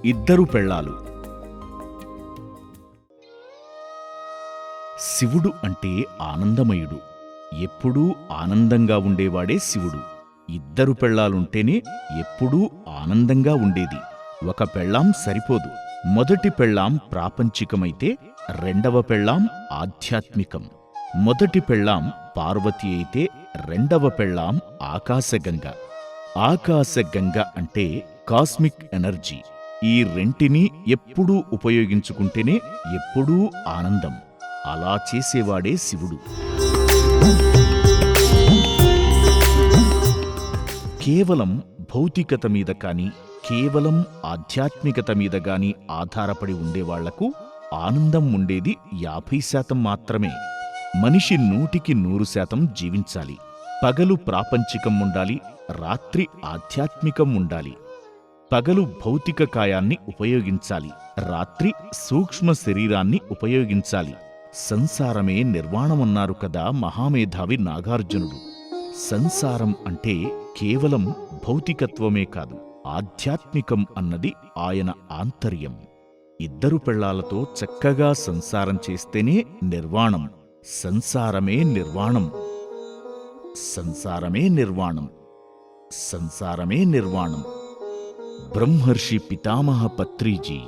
ఇద్దరు పెళ్ళాలు. శివుడు అంటే ఆనందమయుడు. ఎప్పుడూ ఆనందంగా ఉండేవాడే శివుడు. ఇద్దరు పెళ్ళాలుంటేనే ఎప్పుడూ ఆనందంగా ఉండేది. ఒక పెళ్ళాం సరిపోదు. మొదటి పెళ్ళాం ప్రాపంచికమైతే రెండవ పెళ్ళాం ఆధ్యాత్మికం. మొదటి పెళ్ళాం పార్వతి అయితే రెండవ పెళ్ళాం ఆకాశగంగ. ఆకాశగంగ అంటే కాస్మిక్ ఎనర్జీ. ఈ రెంటినీ ఎప్పుడూ ఉపయోగించుకుంటేనే ఎప్పుడూ ఆనందం. అలా చేసేవాడే శివుడు. కేవలం భౌతికత మీద కాని, కేవలం ఆధ్యాత్మికత మీద గాని ఆధారపడి ఉండేవాళ్లకు ఆనందం ఉండేది 50% మాత్రమే. మనిషి 100కి 100% జీవించాలి. పగలు ప్రాపంచికం ఉండాలి, రాత్రి ఆధ్యాత్మికం ఉండాలి. పగలు భౌతిక కాయాన్ని ఉపయోగించాలి, రాత్రి సూక్ష్మ శరీరాన్ని ఉపయోగించాలి. సంసారమే నిర్వాణమన్నారు కదా మహామేధావి నాగార్జునుడు. సంసారం అంటే కేవలం భౌతికత్వమే కాదు, ఆధ్యాత్మికం అన్నది ఆయన ఆంతర్యం. ఇద్దరు పెళ్ళాలతో చక్కగా సంసారం చేస్తేనే నిర్వాణం. సంసారమే నిర్వాణం. సంసారమే నిర్వాణం. సంసారమే నిర్వాణం. బ్రహ్మర్షి పితామహ పత్రిజీ.